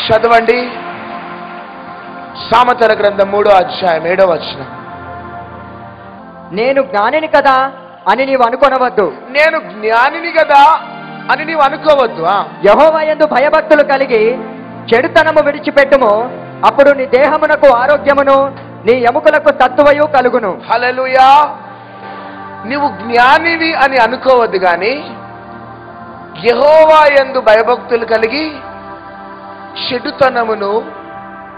చదవండి. సామెతల గ్రంథం 3వ అధ్యాయం 7వ వచనం. నేను జ్ఞానిని కదా అని నీవు అనుకొనవద్దు. నేను జ్ఞానిని కదా అని నీవు అనుకోవద్దు. యెహోవా యందు భయభక్తులు కలిగి చెడుతనము విడిచిపెట్టుము, అప్పుడు నీ దేహమునకు ఆరోగ్యమును నీ ఎముకలకు సత్తువయు కలుగును. హల్లెలూయా. నీవు జ్ఞానివి అని అనుకోవద్దు, కానీ యెహోవా యందు భయభక్తులు కలిగి చెడుతనమును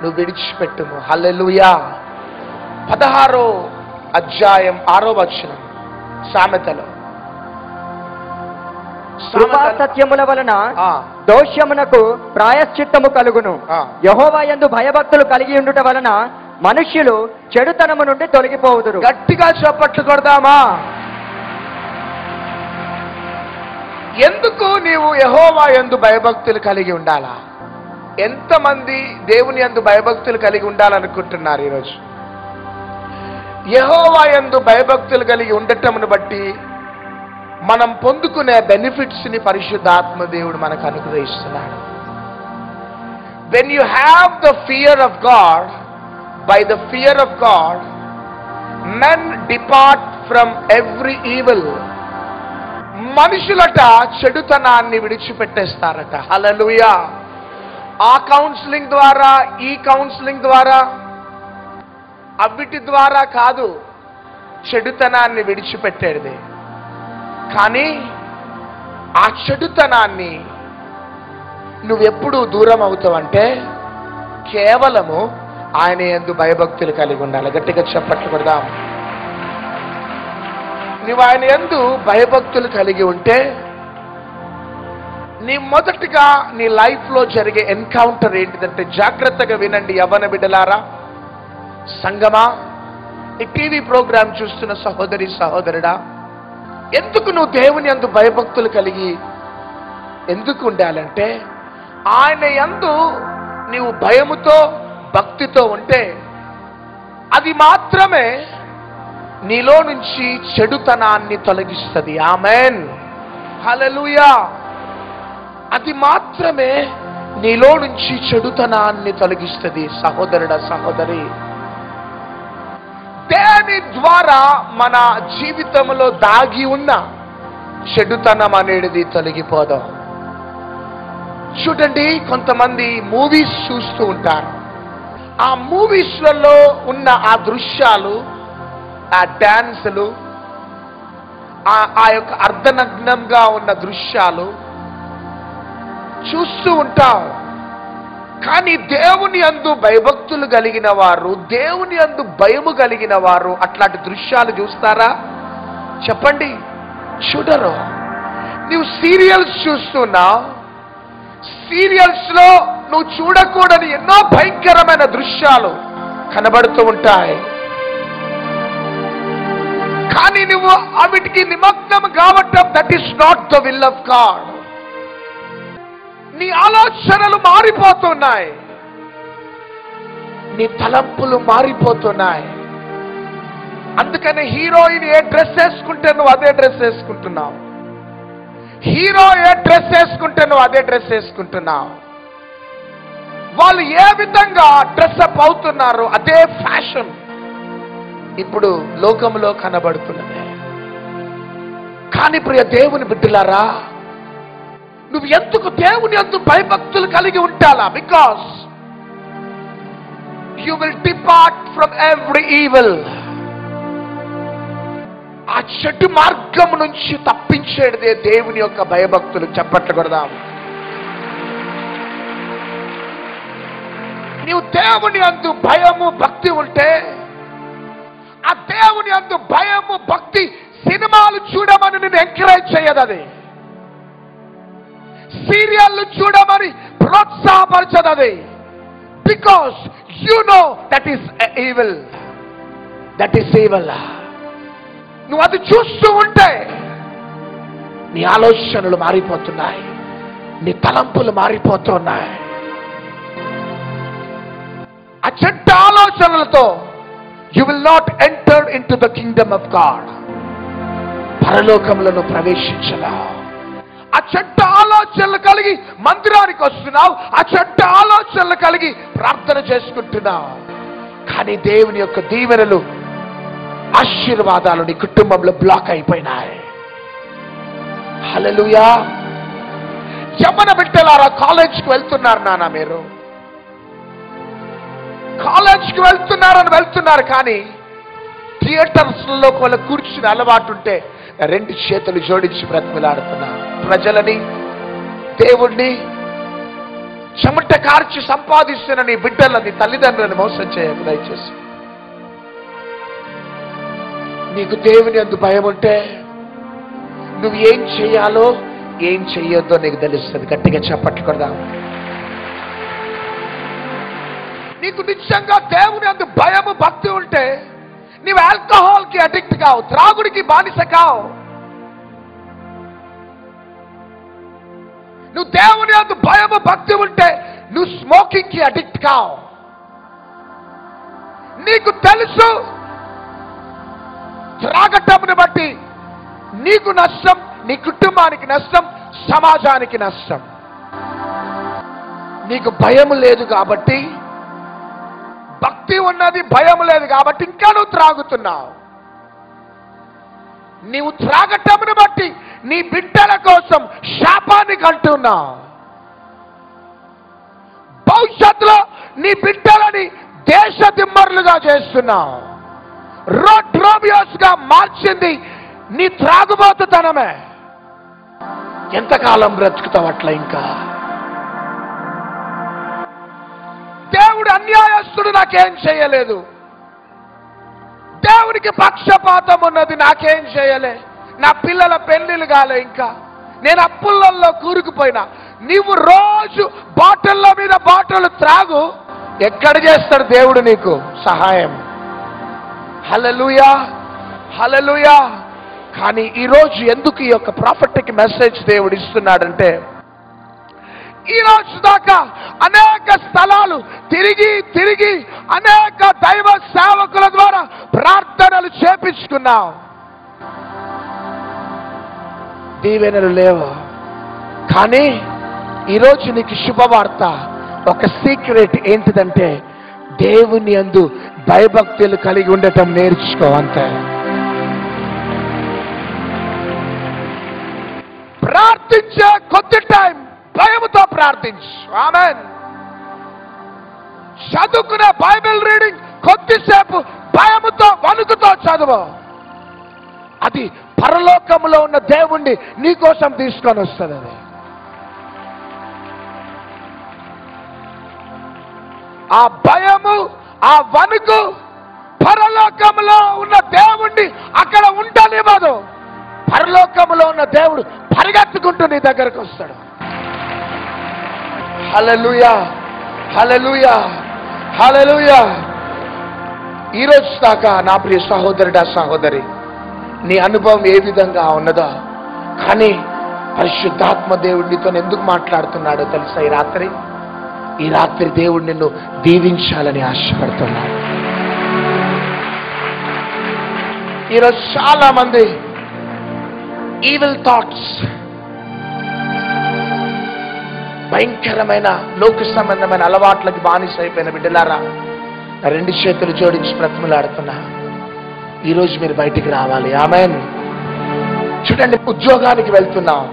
నువ్వు విడిచిపెట్టుము. హల్లెలూయా. 16వ అధ్యాయం 6వ వచనం సామెతలో. కృపా సత్యముల వలన దోషమునకు ప్రాయశ్చిత్తము కలుగును. యెహోవా యందు భయభక్తులు కలిగి ఉండుట వలన మనుష్యులు చెడుతనము నుండి తొలగిపోవుదురు. గట్టిగా చప్పట్లు కొడదామా? ఎందుకు నీవు యెహోవా యందు భయభక్తులు కలిగి ఉండాలా? ఎంతమంది దేవుని యందు భయభక్తులు కలిగి ఉండాలనుకుంటున్నారు ఈరోజు? యెహోవా యందు భయభక్తులు కలిగి ఉండటమును బట్టి మనం పొందుకునే బెనిఫిట్స్ ని పరిశుద్ధాత్మ దేవుడు మనకు అనుగ్రహిస్తున్నాడు. When you have the fear of God, by the fear of God, men depart from every evil. మనుషులట చెడుతనాన్ని విడిచిపెట్టేస్తారట. హల్లెలూయా. ఆ కౌన్సిలింగ్ ద్వారా, ఈ కౌన్సిలింగ్ ద్వారా, అవిటి ద్వారా కాదు చెడుతనాన్ని విడిచిపెట్టేది. కానీ ఆ చెడుతనాన్ని నువ్వెప్పుడు దూరం అవుతావంటే కేవలము ఆయన యందు భయభక్తులు కలిగి ఉండాలి. గట్టిగా చప్పట్లు కొడదాం. నువ్వు ఆయన యందు భయభక్తులు కలిగి ఉంటే నీ మొదటిగా నీ లైఫ్లో జరిగే ఎన్కౌంటర్ ఏంటిదంటే, జాగ్రత్తగా వినండి యవ్వన బిడ్డలారా, సంగమా, ఈ టీవీ ప్రోగ్రాం చూస్తున్న సహోదరి సహోదరుడా, ఎందుకు నువ్వు దేవుని యందు భయభక్తులు కలిగి ఎందుకు ఉండాలంటే, ఆయన యందు నీవు భయముతో భక్తితో ఉంటే అది మాత్రమే నీలో నుంచి చెడుతనాన్ని తొలగిస్తుంది. ఆమేన్. హల్లెలూయా. అది మాత్రమే నీలో నుంచి చెడుతనాన్ని తొలగిస్తుంది. సహోదరుడా సహోదరి, దేని ద్వారా మన జీవితంలో దాగి ఉన్న చెడుతనం అనేది తొలగిపోదాం. చూడండి, కొంతమంది మూవీస్ చూస్తూ ఉంటారు. ఆ మూవీస్లలో ఉన్న ఆ దృశ్యాలు, ఆ డాన్సులు, ఆ యొక్క అర్ధనగ్నంగా ఉన్న దృశ్యాలు చూస్తూ ఉంటాం. కానీ దేవుని యందు భయభక్తులు కలిగిన వారు, దేవుని యందు భయము కలిగిన వారు అట్లాంటి దృశ్యాలు చూస్తారా? చెప్పండి, చూడరు. నువ్వు సీరియల్స్ చూస్తున్నావు, సీరియల్స్ లో నువ్వు చూడకూడని ఎన్నో భయంకరమైన దృశ్యాలు కనబడుతూ ఉంటాయి. కానీ నువ్వు అవిటికి నిమగ్నం కావటం, that is not the will of God. నీ ఆలోచనలు మారిపోతున్నాయి, నీ తలంపులు మారిపోతున్నాయి. అందుకని హీరోయిన్ ఏ డ్రెస్ వేసుకుంటే నువ్వు అదే డ్రెస్ వేసుకుంటున్నావు, హీరో ఏ డ్రెస్ వేసుకుంటే నువ్వు అదే డ్రెస్ వేసుకుంటున్నావు. వాళ్ళు ఏ విధంగా డ్రెస్అప్ అవుతున్నారు అదే ఫ్యాషన్ ఇప్పుడు లోకంలో కనబడుతున్నది. కానీ ప్రియ దేవుని బిడ్డలారా, నువ్వు ఎందుకు దేవుని యందు భయభక్తులు కలిగి ఉండాలా? Because you will depart from every evil. ఆ చెడు మార్గం నుంచి తప్పించేదే దేవుని యొక్క భయభక్తులు. చప్పట్లు కొడదాం. నీవు దేవుని యందు భయము భక్తి ఉంటే, ఆ దేవుని యందు భయము భక్తి సినిమాలు చూడమని నేను ఎంకరేజ్ చేయదు, అది సీరియల్లు చూడమని ప్రోత్సాహపరచదు అది. Because you know that is evil, that is evil. నువ్వు అది చూస్తూ ఉంటే నీ ఆలోచనలు మారిపోతున్నాయి, నీ తలంపులు మారిపోతున్నాయి. ఆ చెడ్డ ఆలోచనలతో you will not enter in to the Kingdom of God. పరలోకంలో ప్రవేశించలా. ఆ చెడ్డ ఆలోచనలు కలిగి మందిరానికి వస్తున్నావు, ఆ చెడ్డ ఆలోచనలు కలిగి ప్రార్థన చేసుకుంటున్నావు. కానీ దేవుని యొక్క దీవెనలు, ఆశీర్వాదాలు నీ కుటుంబంలో బ్లాక్ అయిపోయినాయి. హల్లెలూయా. యవ్వన బిడ్డలారా, కాలేజీకి వెళ్తున్నారు నాన్న, మీరు కాలేజీకి వెళ్తున్నారు కానీ థియేటర్స్ లో వాళ్ళ కూర్చుని అలవాటు ఉంటే రెండు చేతులు జోడించి బ్రతిమలాడుతున్నారు. ప్రజలని, దేవుణ్ణి చెమట కార్చి సంపాదిస్తున్న నీ బిడ్డలని, తల్లిదండ్రులను మోసం చేయకు దయచేసి. నీకు దేవుని యందు భయం ఉంటే నువ్వు ఏం చేయాలో ఏం చెయ్యొద్దో నీకు తెలుస్తుంది. గట్టిగా చప్పట్లు కొడదాం. నీకు నిజంగా దేవుని యందు భయము, భక్తి ఉంటే నీవు ఆల్కహాల్ కి అడిక్ట్ కావు, త్రాగుడికి బానిస కావు. నువ్వు దేవుని యందు భయము, భక్తి ఉంటే నువ్వు స్మోకింగ్ కి అడిక్ట్ కావు. నీకు తెలుసు త్రాగటమును బట్టి నీకు నష్టం, నీ కుటుంబానికి నష్టం, సమాజానికి నష్టం. నీకు భయం లేదు కాబట్టి, భక్తి ఉన్నది, భయం లేదు కాబట్టి ఇంకా నువ్వు త్రాగుతున్నావు. నీవు త్రాగటమును బట్టి నీ బిడ్డల కోసం శాపాన్ని కంటున్నావు. భవిష్యత్తులో నీ బిడ్డలని దేశ దిమ్మరులుగా చేస్తున్నావు. రోడ్ రోమియోస్ గా మార్చింది నీ త్రాగుబోతుతనమే. ఎంతకాలం బ్రతుకుతావు అట్లా? ఇంకా దేవుడు అన్యాయస్తుడు నాకేం చేయలేదు, దేవునికి పక్షపాతం ఉన్నది నాకేం చేయలే, నా పిల్లల పెళ్లిళ్ళు కాలే, ఇంకా నేను అప్పులలో కూరుకుపోయినా. నీవు రోజు బాటిళ్ళ మీద బాటిల్ త్రాగు, ఎక్కడ చేస్తాడు దేవుడు నీకు సహాయం? హల్లెలూయా, హల్లెలూయా. కానీ ఈరోజు ఎందుకు ఈ యొక్క ప్రాఫెటిక్ మెసేజ్ దేవుడు ఇస్తున్నాడంటే, ఈ రోజు దాకా అనేక స్థలాలు తిరిగి అనేక దైవ సేవకుల ద్వారా ప్రార్థనలు చేపించుకున్నాం, దీవెనలు లేవు. కానీ ఈరోజు నీకు శుభవార్త, ఒక సీక్రెట్ ఏంటిదంటే, దేవుని యందు భయభక్తులు కలిగి ఉండటం నేర్చుకో. అంతే. ప్రార్థించే కొద్ది టైం భయముతో ప్రార్థించు. ఆమేన్. చదువుకునే బైబిల్ రీడింగ్ కొద్దిసేపు భయముతో, వణుకుతో చదువు. అది పరలోకంలో ఉన్న దేవుణ్ణి నీకోసం తీసుకొని వస్తుంది. అది ఆ భయము, ఆ వణుకు పరలోకంలో ఉన్న దేవుణ్ణి అక్కడ ఉండనివ్వదు. పరలోకంలో ఉన్న దేవుడు పరిగెత్తుకుంటూ నీ దగ్గరకు వస్తాడు. హల్లెలూయా, హల్లెలూయా, హల్లెలూయా. ఈ రోజు దాకా నా ప్రియ సహోదరుడా, సహోదరి, నీ అనుభవం ఏ విధంగా ఉన్నదో, కానీ పరిశుద్ధాత్మ దేవుడు నీతో ఎందుకు మాట్లాడుతున్నాడో తెలుసా? ఈ రాత్రి దేవుడు నిన్ను దీవించాలని ఆశపడుతున్నాడు. ఈరోజు చాలా మంది ఈవిల్ థాట్స్, భయంకరమైన లోక సంబంధమైన అలవాట్లకి బానిస అయిపోయిన బిడ్డలారా, రెండు చేతులు జోడించి బ్రతిమలాడుతున్నా, ఈరోజు మీరు బయటికి రావాలి. ఆమేన్. చూడండి, ఉద్యోగానికి వెళ్తున్నావు,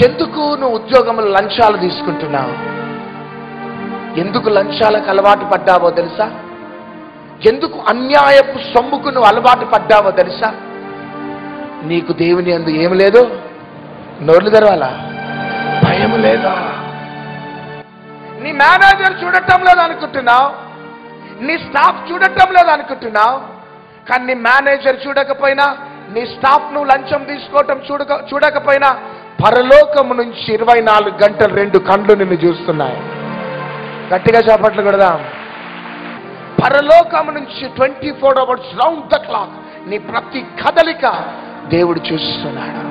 ఎందుకు నువ్వు ఉద్యోగంలో లంచాలు తీసుకుంటున్నావు? ఎందుకు లంచాలకు అలవాటు పడ్డావో తెలుసా? ఎందుకు అన్యాయపు సొమ్ముకు నువ్వు అలవాటు పడ్డావో తెలుసా? నీకు దేవుని యందు ఏం లేదు, నోర్లు తెరవాలా, భయం లేదా? నీ మేనేజర్ చూడటం లేదు అనుకుంటున్నావు, నీ స్టాఫ్ చూడటం లేదు అనుకుంటున్నావు. కానీ నీ మేనేజర్ చూడకపోయినా, నీ స్టాఫ్ నువ్వు లంచం తీసుకోవటం చూడకపోయినా, పరలోకము నుంచి 24 గంటలు 2 కండ్లు నిన్ను చూస్తున్నాయి. గట్టిగా చేపట్లు కొడదాం. పరలోకము నుంచి 24 అవర్స్ రౌండ్ ద క్లాక్ నీ ప్రతి కదలిక దేవుడు చూస్తున్నాడు.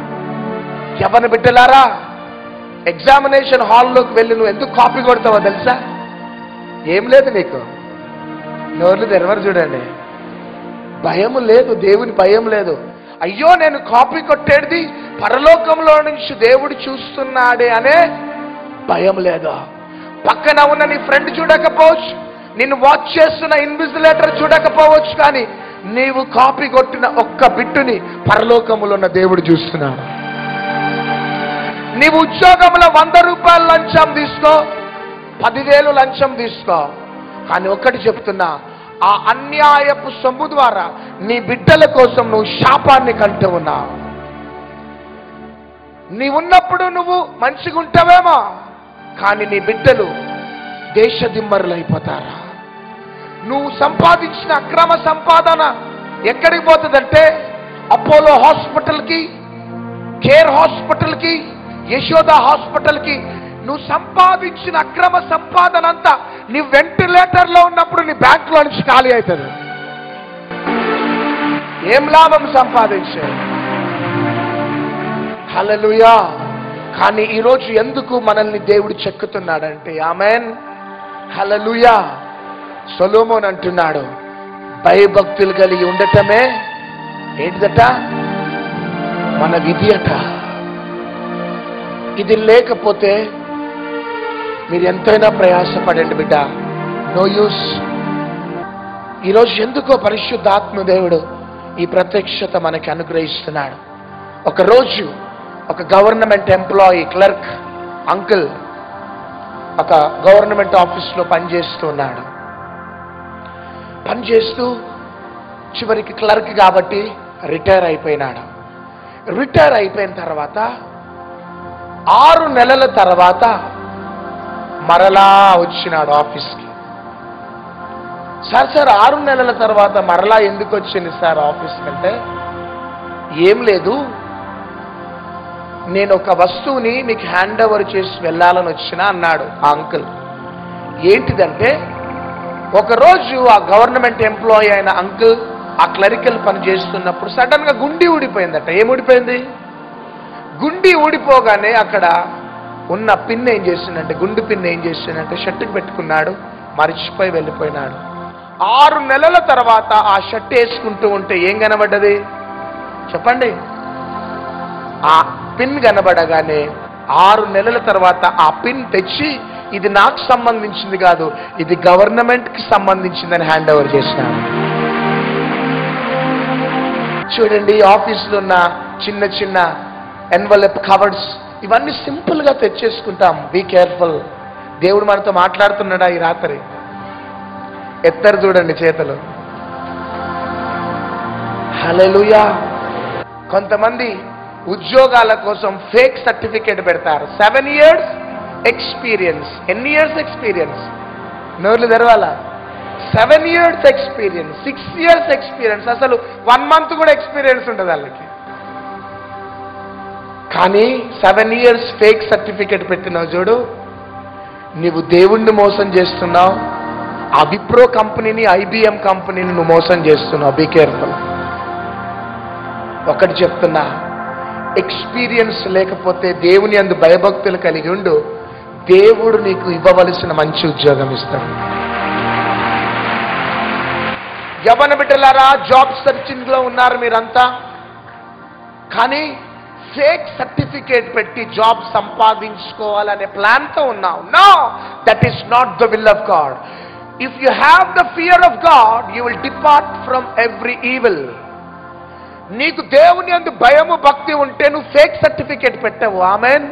యవ్వన బిడ్డలారా, ఎగ్జామినేషన్ హాల్లోకి వెళ్ళి నువ్వు ఎందుకు కాపీ కొడతావో తెలుసా? ఏం లేదు నీకు, నోర్లు తెరవరు. చూడండి, భయం లేదు, దేవుని భయం లేదు. అయ్యో నేను కాపీ కొట్టేది పరలోకంలో నుంచి దేవుడు చూస్తున్నాడే అనే భయం లేదా? పక్కన ఉన్న నీ ఫ్రెండ్ చూడకపోవచ్చు, నిన్ను వాచ్ చేస్తున్న ఇన్విజిలేటర్ చూడకపోవచ్చు, కానీ నీవు కాపీ కొట్టిన ఒక్క బిట్టుని పరలోకములో ఉన్న దేవుడు చూస్తున్నాడు. నీవు ఉద్యోగంలో 100 రూపాయలు లంచం తీసుకో, 10,000 లంచం తీసుకో, కానీ ఒక్కటి చెప్తున్నా, ఆ అన్యాయపు సొమ్ము ద్వారా నీ బిడ్డల కోసం నువ్వు శాపాన్ని కంటూ ఉన్నావు. నీవున్నప్పుడు నువ్వు మంచిగా ఉంటావేమో, కానీ నీ బిడ్డలు దేశదిమ్మరులు అయిపోతారా? నువ్వు సంపాదించిన అక్రమ సంపాదన ఎక్కడికి పోతుందంటే అపోలో హాస్పిటల్కి, కేర్ హాస్పిటల్కి, యశోద హాస్పిటల్కి. నువ్వు సంపాదించిన అక్రమ సంపాదన అంతా నీ వెంటిలేటర్లో ఉన్నప్పుడు నీ బ్యాంకులో నుంచి ఖాళీ అవుతుంది. ఏం లాభం సంపాదించే? హల్లెలూయా. కానీ ఈరోజు ఎందుకు మనల్ని దేవుడు చెక్కుతున్నాడంటే, ఆమేన్, హల్లెలూయా. సొలొమోన్ అంటున్నాడు, భయభక్తులు కలిగి ఉండటమే ఏంటిదట? మన విధి అట. ఇది లేకపోతే మీరు ఎంతైనా ప్రయాసపడండి బిడ్డ, నో యూస్. ఈరోజు ఎందుకో పరిశుద్ధాత్మ దేవుడు ఈ ప్రత్యక్షత మనకి అనుగ్రహిస్తున్నాడు. ఒకరోజు ఒక గవర్నమెంట్ ఎంప్లాయీ, క్లర్క్ అంకుల్ ఒక గవర్నమెంట్ ఆఫీస్లో పనిచేస్తున్నాడు. పనిచేస్తూ చివరికి క్లర్క్ కాబట్టి రిటైర్ అయిపోయినాడు. రిటైర్ అయిపోయిన తర్వాత 6 నెలల తర్వాత మరలా వచ్చినాడు ఆఫీస్కి. సార్ 6 నెలల తర్వాత మరలా ఎందుకు వచ్చింది సార్ ఆఫీస్కి అంటే, ఏం లేదు, నేను ఒక వస్తువుని మీకు హ్యాండ్ ఓవర్ చేసి వెళ్ళాలని వచ్చినా అన్నాడు ఆ అంకుల్. ఏంటిదంటే, ఒకరోజు ఆ గవర్నమెంట్ ఎంప్లాయీ అయిన అంకుల్ ఆ క్లరికల్ పని చేస్తున్నప్పుడు సడన్ గా గుండి ఊడిపోయిందట. ఏం ఊడిపోయింది? గుండి ఊడిపోగానే అక్కడ ఉన్న పిన్ ఏం చేసిందంటే, గుండు పిన్ ఏం చేసిందంటే షర్టుకి పెట్టుకున్నాడు, మరిచిపోయి వెళ్ళిపోయినాడు. 6 నెలల తర్వాత ఆ షర్ట్ వేసుకుంటూ ఉంటే ఏం కనబడ్డది చెప్పండి? ఆ పిన్ కనబడగానే 6 నెలల తర్వాత ఆ పిన్ తెచ్చి, ఇది నాకు సంబంధించింది కాదు, ఇది గవర్నమెంట్ కి సంబంధించిందని హ్యాండ్ ఓవర్ చేసినాడు. చూడండి, ఆఫీసులో ఉన్న చిన్న చిన్న ఎన్వలప్ కవర్స్ ఇవన్నీ సింపుల్ గా తెచ్చేసుకుంటాం. Be careful. దేవుడు మనతో మాట్లాడుతున్నాడా ఈ రాత్రి? ఎత్తరు చూడండి చేతులు. హల్లెలూయా. కొంతమంది ఉద్యోగాల కోసం ఫేక్ సర్టిఫికేట్ పెడతారు. 7 years ఎక్స్పీరియన్స్. ఎన్ని ఇయర్స్ ఎక్స్పీరియన్స్? నోర్లు తెరవాలా? 7 years ఎక్స్పీరియన్స్, 6 years ఎక్స్పీరియన్స్, అసలు 1 month కూడా ఎక్స్పీరియన్స్ ఉంటుంది వాళ్ళకి. కానీ 7 years ఫేక్ సర్టిఫికేట్ పెట్టినావు చూడు, నీవు దేవుణ్ణి మోసం చేస్తున్నావు, ఆ విప్రో కంపెనీని, IBM కంపెనీని నువ్వు మోసం చేస్తున్నావు. Be careful. ఒకటి చెప్తున్నా, ఎక్స్పీరియన్స్ లేకపోతే దేవుని యందు భయభక్తులు కలిగి ఉండు, దేవుడు నీకు ఇవ్వవలసిన మంచి ఉద్యోగం ఇస్తాడు. యవ్వన బిడ్డలారా, జాబ్ సర్చింగ్ లో ఉన్నారు మీరంతా, కానీ ఫేక్ సర్టిఫికేట్ పెట్టి జాబ్ సంపాదించుకోవాలనే ప్లాన్ తో ఉన్నావు. No, that is not the will of God. If you have the fear of God, you will depart from every evil. నీకు దేవుని యందు భయము భక్తి ఉంటే నువ్వు ఫేక్ సర్టిఫికేట్ పెట్టవు. ఆమెన్.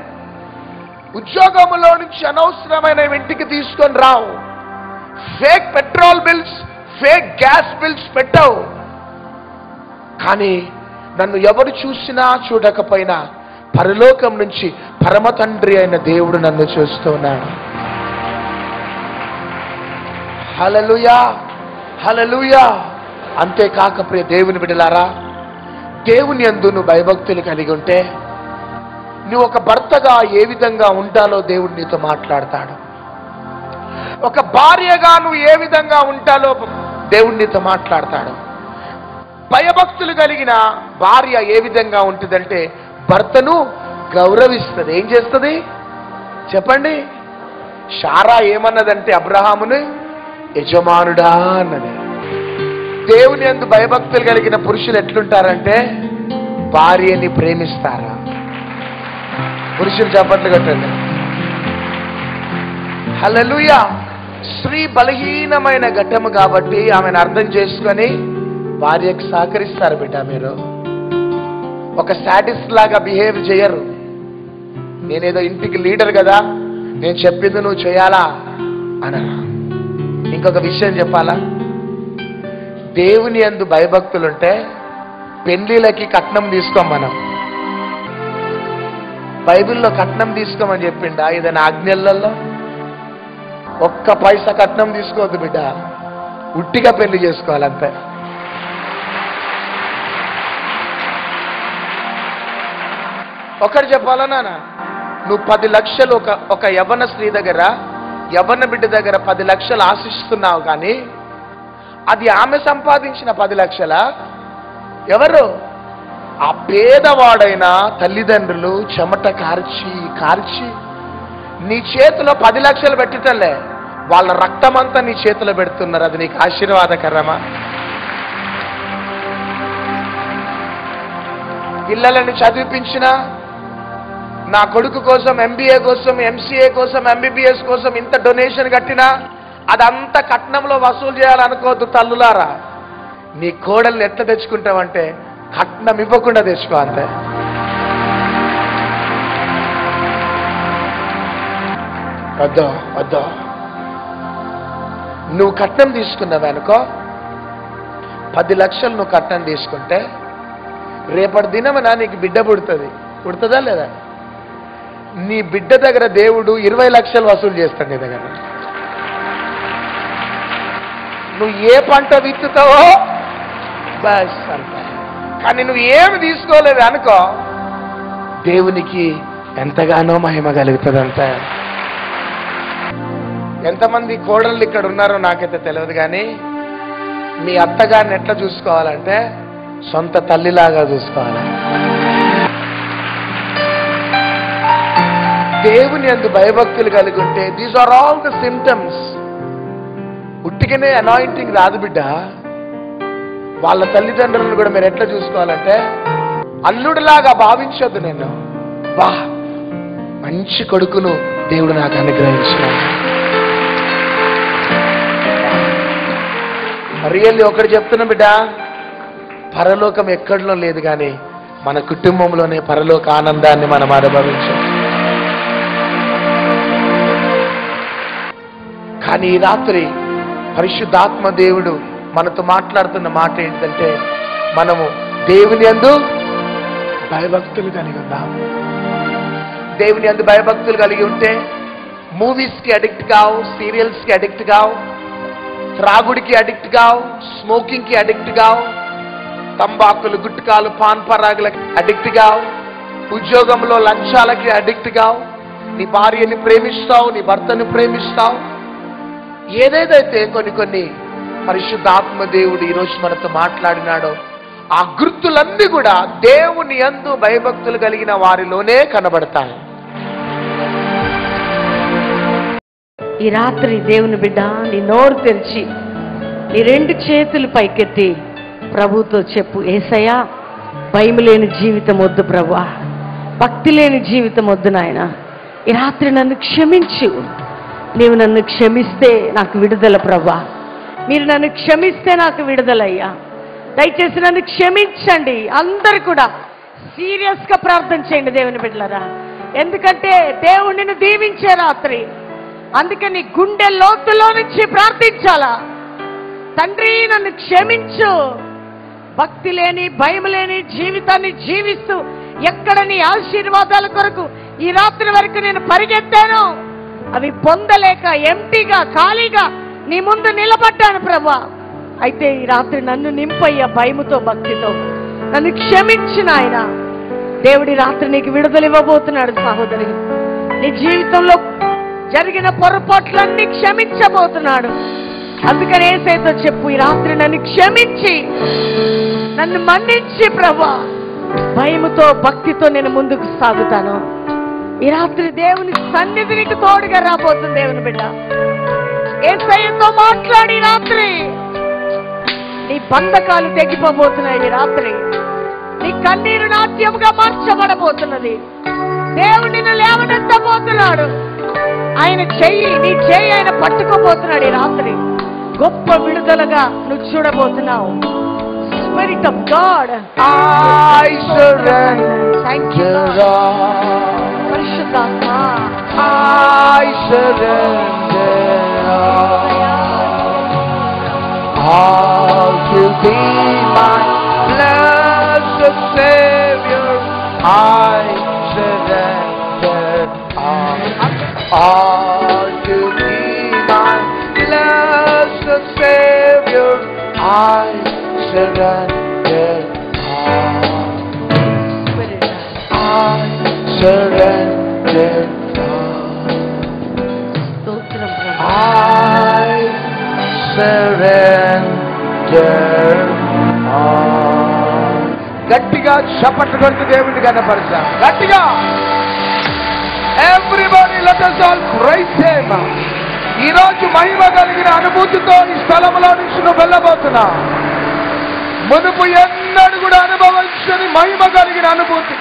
ఉద్యోగంలో నుంచి అనవసరమైన ఇంటికి తీసుకొని రావు. Fake petrol bills, fake gas bills పెట్టవు. కానీ నన్ను ఎవరు చూసినా చూడకపోయినా పరలోకం నుంచి పరమ తండ్రి అయిన దేవుడు నన్ను చూస్తున్నాడు. హల్లెలూయా, హల్లెలూయా. అంతేకాక ప్రియ దేవుని బిడ్డలారా, దేవుని యందు నువ్వు భయభక్తులు కలిగి ఉంటే నువ్వు ఒక భర్తగా ఏ విధంగా ఉంటాలో దేవుడు నీతో మాట్లాడతాడు. ఒక భార్యగా నువ్వు ఏ విధంగా ఉంటాలో దేవుడు నీతో మాట్లాడతాడు. భయభక్తులు కలిగిన భార్య ఏ విధంగా ఉంటుందంటే భర్తను గౌరవిస్తుంది. ఏం చేస్తుంది చెప్పండి? శారా ఏమన్నదంటే అబ్రహాముని యజమానుడా అన్నది. దేవుని యందు భయభక్తులు కలిగిన పురుషులు ఎట్లుంటారంటే భార్యని ప్రేమిస్తారా? పురుషులు చప్పట్లు కొట్టండి. హల్లెలూయా. స్త్రీ బలహీనమైన ఘట్టము కాబట్టి ఆమెను అర్థం చేసుకొని భార్యకు సహకరిస్తారు బిడ్డ. మీరు ఒక సాటిస్ట్ లాగా బిహేవ్ చేయరు. నేనేదో ఇంటికి లీడర్ కదా, నేను చెప్పింది నువ్వు చేయాలా అనరా. ఇంకొక విషయం చెప్పాలా, దేవుని యందు భయభక్తులుంటే పెళ్లిళ్ళకి కట్నం తీసుకోం. మనం బైబిల్లో కట్నం తీసుకోమని చెప్పిండా ఏదైనా ఆజ్ఞలలో? ఒక్క పైసా కట్నం తీసుకోవద్దు బిడ్డ, ఉట్టిగా పెళ్లి చేసుకోవాలంతే. ఒకటి చెప్పాలా నాన్న, నువ్వు 10 లక్షలు ఒక యవ్వన స్త్రీ దగ్గర, యవ్వన బిడ్డ దగ్గర 10 లక్షలు ఆశిస్తున్నావు, కానీ అది ఆమె సంపాదించిన 10 లక్షల? ఎవరు? ఆ పేదవాడైన తల్లిదండ్రులు చెమట కార్చి నీ చేతిలో 10 లక్షలు పెట్టటలే, వాళ్ళ రక్తమంతా నీ చేతిలో పెడుతున్నారు. అది నీకు ఆశీర్వాదకరమా? పిల్లలని చదివించిన, నా కొడుకు కోసం MBA కోసం, MCA కోసం, MBBS కోసం ఇంత డొనేషన్ కట్టినా అదంతా కట్నంలో వసూలు చేయాలనుకోవద్దు తల్లులారా. నీ కోడల్ని ఎట్లా తెచ్చుకుంటావంటే కట్నం ఇవ్వకుండా తెచ్చుకో అంతే. వద్దు. నువ్వు కట్నం తీసుకున్నావు అనుకో, 10 లక్షలు నువ్వు కట్నం తీసుకుంటే రేపటి దినమన నీకు బిడ్డ పుడుతుందా లేదా? నీ బిడ్డ దగ్గర దేవుడు 20 లక్షలు వసూలు చేస్తాడు నీ దగ్గర. నువ్వు ఏ పంట విత్తుతావో బస్ అంత. కానీ నువ్వు ఏమి తీసుకోలేదు అనుకో, దేవునికి ఎంతగానో మహిమ కలుగుతుందంట. ఎంతమంది కోడళ్ళు ఇక్కడ ఉన్నారో నాకైతే తెలియదు, కానీ మీ అత్తగారిని ఎట్లా చూసుకోవాలంటే సొంత తల్లిలాగా చూసుకోవాలి. దేవుని యందు భయభక్తులు కలిగి ఉంటే these are all the symptoms. ఉట్టిగానే అనాయింటింగ్ రాదు బిడ్డ. వాళ్ళ తల్లిదండ్రులను కూడా మీరు ఎట్లా చూసుకోవాలంటే అల్లుడిలాగా భావించొద్దు. నేను వా మంచి కొడుకును దేవుడు నాకు అనుగ్రహించినాడు. రియల్లీ ఒకటి చెప్తున్నా బిడ్డ, పరలోకం ఎక్కడలో లేదు, కానీ మన కుటుంబంలోనే పరలోక ఆనందాన్ని మనం అనుభవించాం. కానీ ఈ రాత్రి పరిశుద్ధాత్మ దేవుడు మనతో మాట్లాడుతున్న మాట ఏంటంటే, మనము దేవుని యందు భయభక్తులు కలిగి ఉందాం. దేవుని యందు భయభక్తులు కలిగి ఉంటే మూవీస్కి అడిక్ట్ కావు, సీరియల్స్కి అడిక్ట్ కావు, త్రాగుడికి అడిక్ట్ కావు, స్మోకింగ్కి అడిక్ట్ కావు, తంబాకులు, గుట్కాలు, పాన్ పరాగులకి అడిక్ట్ కావు, ఉద్యోగంలో లంచాలకి అడిక్ట్ కావు. నీ భార్యని ప్రేమిస్తావు, నీ భర్తను ప్రేమిస్తావు. ఏదేదైతే కొన్ని పరిశుద్ధాత్మ దేవుడు ఈరోజు మనతో మాట్లాడినాడో ఆ గుర్తులన్నీ కూడా దేవుని యందు భయభక్తులు కలిగిన వారిలోనే కనబడతాయి. ఈ రాత్రి దేవుని బిడ్డ, నీ నోరు తెరిచి నీ 2 చేతులు పైకెత్తి ప్రభుతో చెప్పు, యేసయ్యా భయం లేని జీవితం వద్దు ప్రభువా, భక్తి లేని జీవితం వద్దు నాయన. ఈ రాత్రి నన్ను క్షమించు. నీవు నన్ను క్షమిస్తే నాకు విడుదల ప్రభువా, మీరు నన్ను క్షమిస్తే నాకు విడుదలయ్యా. దయచేసి నన్ను క్షమించండి. అందరు కూడా సీరియస్గా ప్రార్థన చేయండి దేవుని బిడ్డలారా, ఎందుకంటే దేవుడు నిన్ను దీవించే రాత్రి. అందుకని గుండె లోతులో నుంచి ప్రార్థించాలా, తండ్రి నన్ను క్షమించు. భక్తి లేని భయం లేని జీవితాన్ని జీవిస్తూ ఎక్కడ నీ ఆశీర్వాదాల కొరకు ఈ రాత్రి వరకు నేను పరిగెత్తాను, అవి పొందలేక ఎంటీగా ఖాళీగా నీ ముందు నిలబడ్డాను ప్రభా. అయితే ఈ రాత్రి నన్ను నింపయ్యా భయముతో, భక్తితో. నన్ను క్షమించిన ఆయన దేవుడి రాత్రి నీకు విడుదల ఇవ్వబోతున్నాడు సహోదరి. నీ జీవితంలో జరిగిన పొరపాట్లన్నీ క్షమించబోతున్నాడు. అందుకని యేసయ్యతో చెప్పు, ఈ రాత్రి నన్ను క్షమించి నన్ను మన్నించి ప్రభా, భయముతో భక్తితో నేను ముందుకు సాగుతాను. ఈ రాత్రి దేవుని సన్నిధి నీకు తోడుగా రాబోతుంది దేవుని బిడ్డ. యేసయ్యతో మాట్లాడి రాత్రి నీ బంధకాలు తెగిపోబోతున్నాయి. ఈ రాత్రి నీ కన్నీరు నాట్యముగా మార్చబడబోతున్నది. దేవుడు నిన్ను లేవనెత్తబోతున్నాడు. ఆయన చెయ్యి, నీ చెయ్యి ఆయన పట్టుకోబోతున్నాడు. ఈ రాత్రి గొప్ప విడుదలగా నువ్వు చూడబోతున్నావు. Spirit of God, I surrender. Thank you పరిశుద్ధాత్మ. I surrender all to thee, my blessed Savior. I surrender all to thee, my blessed Savior. I surrender all. I surrender all. స్తోత్రం ప్రభు. I surrender all. గట్టిగా చప్పట్లు కొడుతూ దేవుడిని కనపరచాం. గట్టిగా everybody let us all praise him. ఈరోజు మహిమ కలిగిన అనుభూతితో ఈ స్థలంలో నుంచి నువ్వు వెళ్ళబోతున్నా. మునుపు ఎన్నడూ కూడా అనుభవించని మహిమ కలిగిన అనుభూతి.